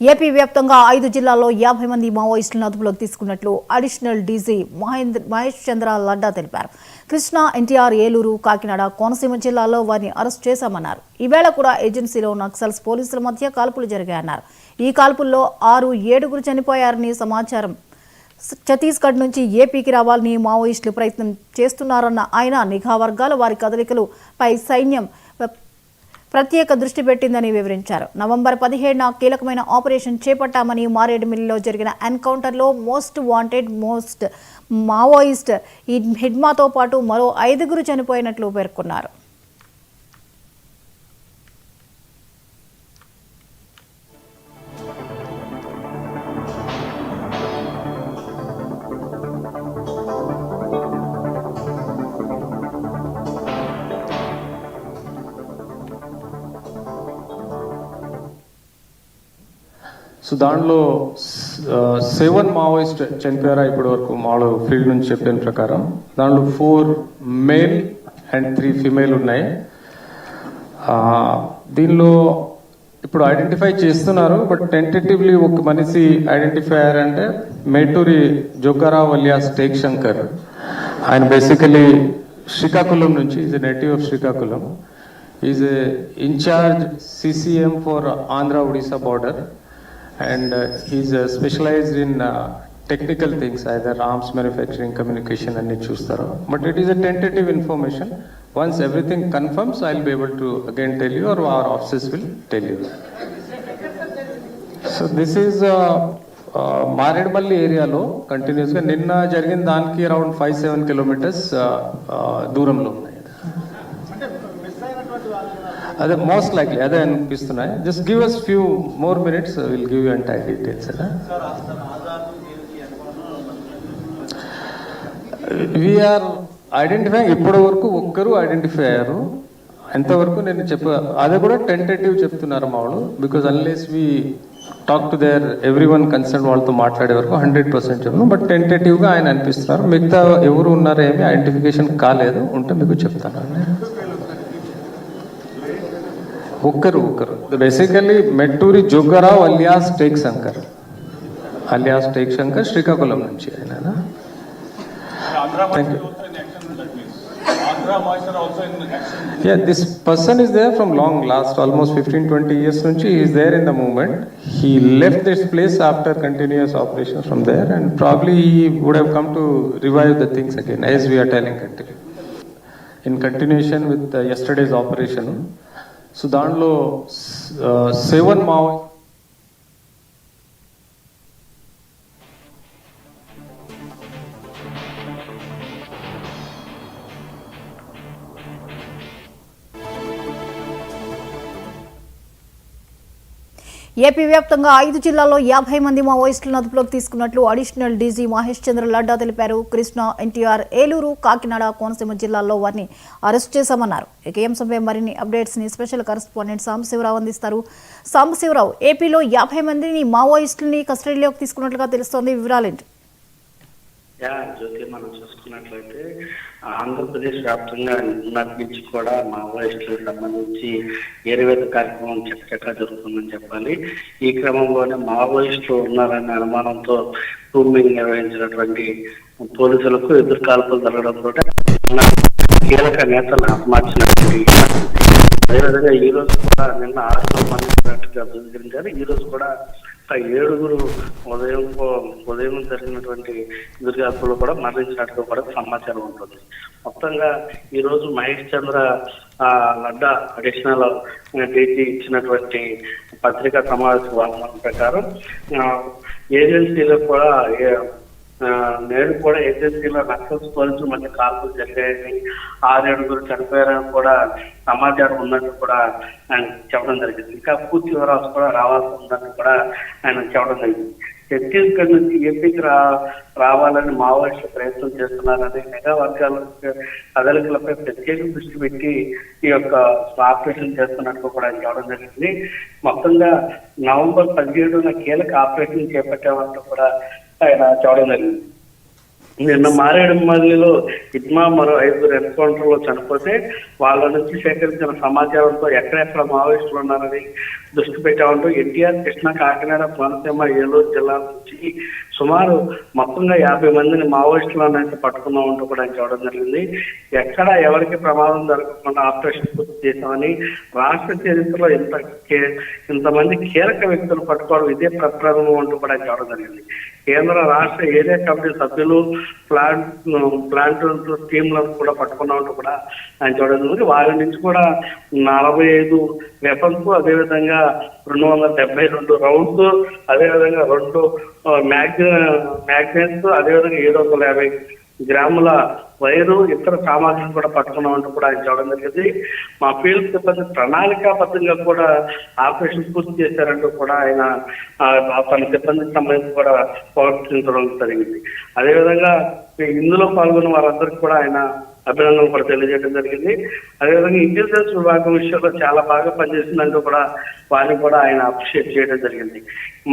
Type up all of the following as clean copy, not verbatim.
AP వ్యాప్తంగా 5 జిల్లాల్లో 50 మంది మావోయిస్టులను అదుపులోకి తీసుకున్నట్లు అడిషనల్ డీజీ మహేష్ చంద్ర లడ్డా తెలిపారు. కృష్ణా, ఎన్టీఆర్, ఏలూరు, కాకినాడ, కోనసీమ జిల్లాల్లో వారిని అరెస్ట్ చేశామన్నారు. ఈవేళ కూడా ఏజెన్సీలో నక్సల్స్ పోలీసుల మధ్య కాల్పులు జరిగాయన్నారు. ఈ కాల్పుల్లో 7 చనిపోయారని సమాచారం. ఛత్తీస్గఢ్ నుంచి ఏపీకి రావాలని మావోయిస్టులు ప్రయత్నం చేస్తున్నారన్న ఆయన నిఘా వర్గాలు వారి కదలికలపై సైన్యం ప్రత్యేక దృష్టి పెట్టిందని వివరించారు. నవంబర్ 17న కీలకమైన ఆపరేషన్ చేపట్టామని మారేడుమిల్లిలో జరిగిన ఎన్కౌంటర్లో మోస్ట్ వాంటెడ్ మావోయిస్ట్ హిడ్మాతో పాటు మరో 5 చనిపోయినట్లు పేర్కొన్నారు. సో దాంట్లో 7 మావోయిస్ట్ చనిపోయారా ఇప్పటి వరకు మాలో ఫీల్డ్ నుంచి చెప్పిన ప్రకారం. దాంట్లో 4 మేల్ అండ్ 3 ఫీమేల్ ఉన్నాయి. దీనిలో ఇప్పుడు ఐడెంటిఫై చేస్తున్నారు, బట్ టెంటేటివ్లీ ఒక మనిషి ఐడెంటిఫై అయ్యారంటే మేటూరి జోగారావు అలియాస్ టేక్ శంకర్. ఆయన బేసికలీ శ్రీకాకుళం నుంచి, is a native of Srikakulam. Is a incharge CCM for Andhra Odisha border. And he's specialized in technical things, either arms manufacturing, communication and chustaro. But it is a tentative information. Once everything confirms, I'll be able to again tell you, or our officers will tell you. So this is Maredmalli area lo continuous ga ninna jarigin daniki around 5-7 kilometers దూరంలో ఉన్నాయి. అదే most likely అదే అనిపిస్తున్నాయి. Just give us few more minutes, will give you entire details. We are identify, ఇప్పటి వరకు ఒక్కరు identify అయ్యారు. ఎంతవరకు నేను అదే కూడా టెంటేటివ్ చెప్తున్నారు మా వాళ్ళు. Because unless we talk to their everyone concern వాళ్ళతో మాట్లాడే వరకు 100% చెప్పను. బట్ టెంటేటివ్గా ఆయన అనిపిస్తున్నారు. మిగతా ఎవరు ఉన్నారో ఏమి ఐడెంటిఫికేషన్ కాలేదు, ఉంటే మీకు చెప్తాను. ఒక్కరు basically Metturi Jogarao alias take Shankar Srikakulam నుంచి ఆయన. Yeah, this person is there from last almost 15-20 years nunchi. He is there in the movement. He left this place after continuous operations from there, and probably he would have come to revive the things again, as we are telling in continuation with yesterday's operation. So దాంట్లో 7 Maoist AP వ్యాప్తంగా 5 జిల్లాల్లో 50 మంది మావోయిస్టులను అదుపులోకి తీసుకున్నట్లు additional DG Mahesh చంద్ర లడ్డా తెలిపారు. కృష్ణా, ఎన్టీఆర్, ఏలూరు, కాకినాడ, కోనసీమ జిల్లాల్లో వారిని arrest చేశామన్నారు. ఇక ఈ అంశంపై మరిన్ని అప్డేట్స్ ని స్పెషల్ కరెస్పాండెంట్ సాంబశివరావు అందిస్తారు. సాంబశివరావు, ఏపీలో 50 మందిని మావోయిస్టులని కస్టడీలోకి తీసుకున్నట్లుగా తెలుస్తోంది, వివరాలేంటి? జ్యోతి, మనం చూసుకున్నట్లయితే ఆంధ్రప్రదేశ్ వ్యాప్తంగా నిన్నటి నుంచి కూడా మావోయిస్టులకు సంబంధించి ఏరువేత కార్యక్రమం చక్కగా జరుగుతుందని చెప్పాలి. ఈ క్రమంలోనే మావోయిస్టులు ఉన్నారనే అనుమానంతో రూమింగ్ నిర్వహించినటువంటి పోలీసులకు ఎదురు కాల్పులు జరగడంతో కీలక నేతలు హతమార్చినటువంటి. అదేవిధంగా ఈ రోజు కూడా నిన్న 6 మందిగా ధృవీకరించారు. ఈ రోజు కూడా 7 ఉదయం జరిగినటువంటి దుర్గాత్మలు కూడా మరణించినట్టుగా కూడా సమాచారం ఉంటుంది. మొత్తంగా ఈ రోజు మహేష్ చంద్ర లడ్డా అడిషనల్ డీజీ ఇచ్చినటువంటి పత్రికా సమావేశ వాగ్దానం ప్రకారం ఏజెన్సీలో కూడా నేడు కూడా ఏజెన్సీలో నక్సల్స్ పోలీసుల మధ్య కాల్పులు జరిగాయని, 6 చనిపోయారని కూడా సమాచారం ఉన్నట్టు కూడా ఆయన చెప్పడం జరిగింది. ఇంకా పూర్తి వివరాలు కూడా రావాల్సి ఉందని కూడా ఆయన చెప్పడం జరిగింది. ఛత్తీస్గఢ్ నుంచి ఏపీకి రావాలని మావోయిస్టులు ప్రయత్నం చేస్తున్నారని నిఘా వర్గాల కదలికలపై ప్రత్యేక దృష్టి పెట్టి ఈ యొక్క ఆపరేషన్ చేస్తున్నట్టు కూడా చెప్పడం జరిగింది. మొత్తంగా నవంబర్ 17న కీలక ఆపరేషన్ చేపట్టామంటూ కూడా ఆయన చెప్పడం జరిగింది. నిన్న మారేడుమల్లిలో ఇద్మా మరో 5 ఎన్కౌంటర్లో చనిపోతే వాళ్ళ నుంచి సేకరించిన సమాచారంతో ఎక్కడెక్కడ మావోయిస్టులు ఉన్నారని దృష్టి పెట్టామంటూ ఎన్టీఆర్, కృష్ణా, కాకినాడ, కోనసీమ, ఏలూరు జిల్లాల నుంచి సుమారు మొత్తంగా 50 మందిని మావోయిస్టులను అయితే పట్టుకున్నామంటూ కూడా చెప్పడం జరిగింది. ఎక్కడ ఎవరికి ప్రమాదం జరగకుండా ఆపరేషన్ పూర్తి చేశామని, రాష్ట్ర చరిత్రలో ఇంతమంది కీలక వ్యక్తులు పట్టుకోవడం ఇదే ప్రప్రథమం అంటూ కూడా చెప్పడం జరిగింది. కేంద్ర రాష్ట్ర ఏరియా కమిటీ సభ్యులు, ప్లాంట్ టీంలను కూడా పట్టుకున్నామంటూ కూడా ఆయన చూడడం జరిగింది. వారి నుంచి కూడా 45 వెపన్స్, అదేవిధంగా 272 రౌండ్స్, అదేవిధంగా 2 మ్యాగ్జిన్స్, అదేవిధంగా 750 గ్రాముల వైరు, ఇతర సామాగ్రిని కూడా పట్టుకున్నామంటూ కూడా ఆయన చూడడం జరిగింది. మా ఫీల్డ్ సిబ్బంది ప్రణాళికాబద్ధంగా కూడా ఆపరేషన్ పూర్తి చేశారంటూ కూడా ఆయన తన సిబ్బందికి సంబంధించి కూడా ప్రవర్తించడం జరిగింది. అదేవిధంగా ఇందులో పాల్గొన్న వారందరికీ కూడా ఆయన అభినందనలు కూడా తెలియజేయడం జరిగింది. అదేవిధంగా ఇంటెలిజెన్స్ విభాగం విషయంలో చాలా బాగా పనిచేసిందంటూ కూడా వారిని కూడా ఆయన అప్రిషియేట్ చేయడం జరిగింది.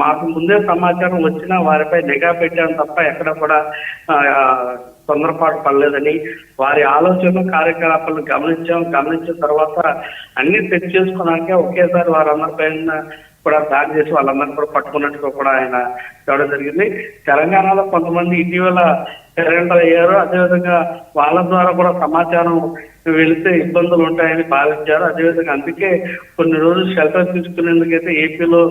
మాకు ముందే సమాచారం వచ్చినా వారిపై నిఘా పెట్టాను తప్ప ఎక్కడ కూడా తొందరపాటు పడలేదని, వారి ఆలోచనలు, కార్యకలాపాలను గమనించిన తర్వాత అన్ని సెట్ చేసుకున్నాకే ఒకేసారి వారందరిపైన కూడా దాడి చేసి వాళ్ళందరినీ కూడా పట్టుకున్నట్టుగా కూడా ఆయన చెప్పడం జరిగింది. తెలంగాణలో కొంతమంది ఇటీవల సరెండర్ అయ్యారు. అదేవిధంగా వాళ్ళ ద్వారా కూడా సమాచారం వెళితే ఇబ్బందులు ఉంటాయని భావించారు. అదేవిధంగా అందుకే కొన్ని రోజులు షెల్టర్ తీసుకునేందుకైతే ఏపీలో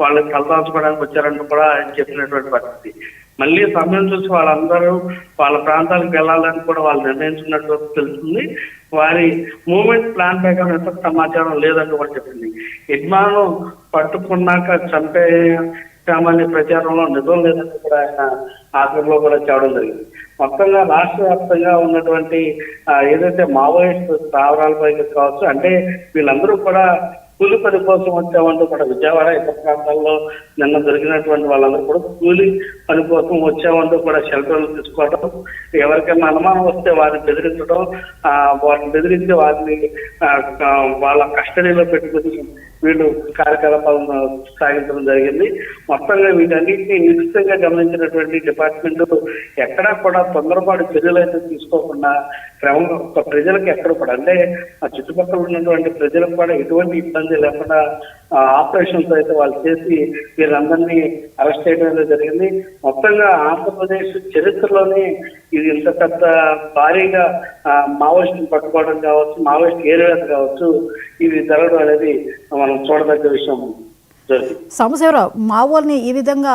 వాళ్ళని తలదాల్చుకోవడానికి వచ్చారంటూ కూడా ఆయన చెప్పినటువంటి పరిస్థితి. మళ్ళీ సమయం చూసి వాళ్ళందరూ వాళ్ళ ప్రాంతాలకు వెళ్ళాలని కూడా వాళ్ళు నిర్ణయించుకున్నట్టు తెలుస్తుంది. వారి మూవ్మెంట్ ప్లాన్ ప్రకారం ఎంత సమాచారం లేదంటూ కూడా చెప్పింది. యజమాను పట్టుకున్నాక చంపేశామనే ప్రచారంలో నిజం లేదంటూ కూడా ఆయన ఆఖరిలో కూడా చెప్పడం జరిగింది. మొత్తంగా రాష్ట్ర వ్యాప్తంగా ఉన్నటువంటి ఏదైతే మావోయిస్ట్ స్థావరాలపైకి కావచ్చు, అంటే వీళ్ళందరూ కూడా కూలి పని కోసం వచ్చామంటూ కూడా విజయవాడ, ఇతర ప్రాంతాల్లో నిన్న దొరికినటువంటి వాళ్ళందరూ కూడా కూలి పని కోసం వచ్చామంటూ కూడా షెల్టర్లు తీసుకోవడం, ఎవరికైనా అనుమానం వస్తే వారిని బెదిరించడం, వారిని బెదిరించి వారిని వాళ్ళ కస్టడీలో పెట్టుకుని వీళ్ళు కార్యకలాపాలను సాగించడం జరిగింది. మొత్తంగా వీటన్నిటిని నిశ్చితంగా గమనించినటువంటి డిపార్ట్మెంట్ ఎక్కడా కూడా తొందరపాటు చర్యలు అయితే తీసుకోకుండా క్రమంగా ప్రజలకు ఎక్కడ కూడా, అంటే ఆ చుట్టుపక్కల ఉన్నటువంటి ప్రజలకు కూడా ఎటువంటి ఇబ్బంది లేకుండా ఆపరేషన్స్ అయితే వాళ్ళు చేసి వీరందరినీ అరెస్ట్ చేయడం జరిగింది. మొత్తంగా ఆంధ్రప్రదేశ్ చరిత్రలోనే ఇది ఇంత పెద్ద భారీగా మావోయిస్టులు పట్టుకోవడం కావచ్చు, మావోయిస్ట్ ఏరియాస్ కావచ్చు, ఇది జరగడం అనేది మనం చూడదగ్గ విషయం. సాంబశివరావు, మావోల్ని ఈ విధంగా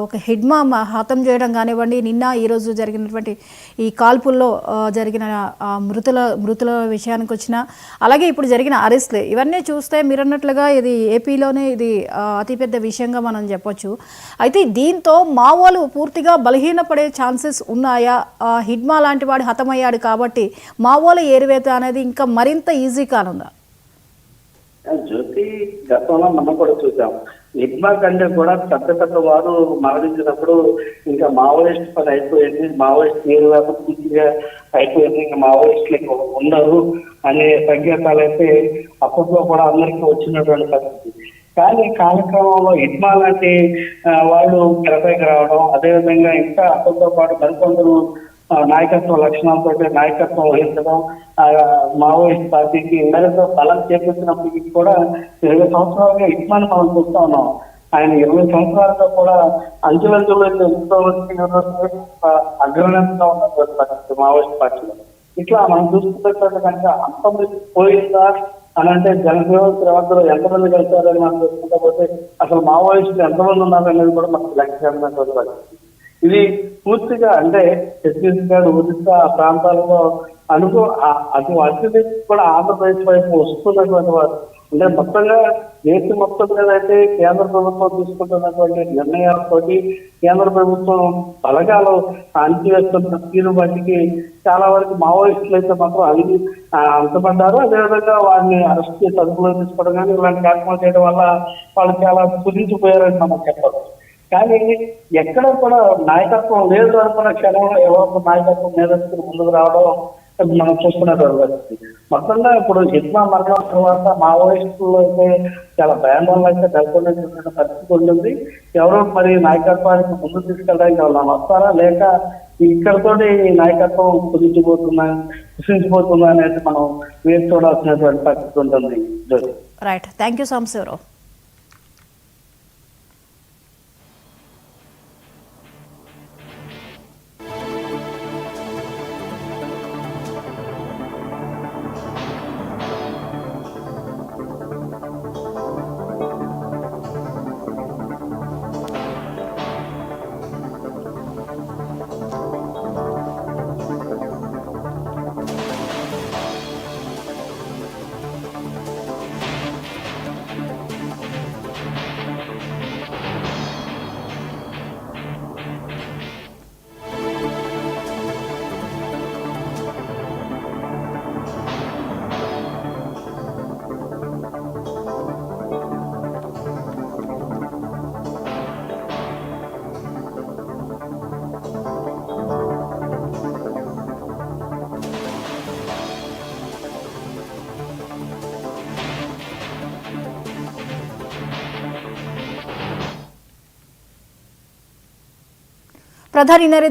ఒక హిడ్మా హతం చేయడం కానివ్వండి, నిన్న ఈరోజు జరిగినటువంటి ఈ కాల్పుల్లో జరిగిన మృతుల విషయానికి వచ్చిన, అలాగే ఇప్పుడు జరిగిన అరెస్ట్లు, ఇవన్నీ చూస్తే మీరు అన్నట్లుగా ఇది ఏపీలోనే ఇది అతిపెద్ద విషయంగా మనం చెప్పొచ్చు. అయితే దీంతో మావోలు పూర్తిగా బలహీనపడే ఛాన్సెస్ ఉన్నాయా? హిడ్మా లాంటి వాడు హతమయ్యాడు కాబట్టి మావోల ఏరివేత అనేది ఇంకా మరింత ఈజీ కానుందా? జ్యోతి, గతంలో మనం కూడా చూసాం. హిడ్మా కంటే కూడా పెద్ద వారు మరణించినప్పుడు ఇంకా మావోయిస్ట్ పని అయిపోయింది, మావోయిస్ట్ ఏరియాకు పూర్తిగా అయిపోయింది, ఇంకా మావోయిస్టులు ఉండరు అనే సంకేతాలు అయితే అప్పట్లో కూడా అందరికీ వచ్చినటువంటి పరిస్థితి. కానీ కాలక్రమంలో హిడ్మా లాంటి వాళ్ళు తెరపైకి రావడం, అదేవిధంగా ఇంకా అప్పటితో పాటు మరికొందరు నాయకత్వ లక్షణాలతో నాయకత్వం వహించడం, మావోయిస్ట్ పార్టీకి మరింత బలం చేకూర్చినప్పటికీ కూడా 20 సంవత్సరాలుగా హిడ్మాని మనం చూస్తా ఉన్నాం. ఆయన 20 సంవత్సరాలుగా కూడా అంచెలంచెలు ఎంతో అగ్రగణ్యంగా ఉన్నటువంటి పరిస్థితి మావోయిస్ట్ పార్టీలో. ఇట్లా మనం చూసుకున్నట్టు కనుక అంతమంది పోయిందా అని అంటే జనసేవకులు ఎంతమంది కలిసారని మనం చూసుకుంటా పోతే అసలు మావోయిస్టులు ఎంతమంది ఉన్నారనేది కూడా మనకు లక్ష్యమైనటువంటి పరిస్థితి. ఇది పూర్తిగా అంటే ఛత్తీస్గఢ్, ఒరిస్సా ఆ ప్రాంతాల్లో అత్యధిక కూడా ఆంధ్రప్రదేశ్ వైపు వస్తున్నటువంటి వారు, అంటే మొత్తంగా దేశం మొత్తం మీద అయితే కేంద్ర ప్రభుత్వం తీసుకుంటున్నటువంటి నిర్ణయాలతోటి కేంద్ర ప్రభుత్వం బలగాలు అణిచివేస్తున్న తీరు బట్టికి చాలా వరకు మావోయిస్టులు అయితే మాత్రం అంతపడ్డారు. అదేవిధంగా వారిని అరెస్ట్ చేసి అదుపులో తీసుకోవడం కానీ ఇలాంటి కార్యక్రమాలు చేయడం వల్ల వాళ్ళు చాలా కుదించిపోయారని మనం చెప్పాలి. కానీ ఎక్కడ కూడా నాయకత్వం లేదు అనుకున్న క్షణంలో ఎవరో నాయకత్వం నేతృత్వం ముందుకు రావడం, మనం చూసుకున్నటువంటి పరిస్థితి. మొత్తంగా ఇప్పుడు జిత్మా మరణం తర్వాత మావోయిస్టులు అయితే చాలా భయాందోళన అయితే నెలకొన్నటువంటి పరిస్థితి ఉంటుంది. ఎవరో మరి నాయకత్వానికి ముందు తీసుకెళ్ళడానికి ఎవరైనా వస్తారా, లేక ఇక్కడతోటి నాయకత్వం కుసించిపోతుందా అనేది మనం వేచి చూడాల్సినటువంటి పరిస్థితి ఉంటుంది. Right, thank you Sambasivarao. ప్రధాని నరేంద్ర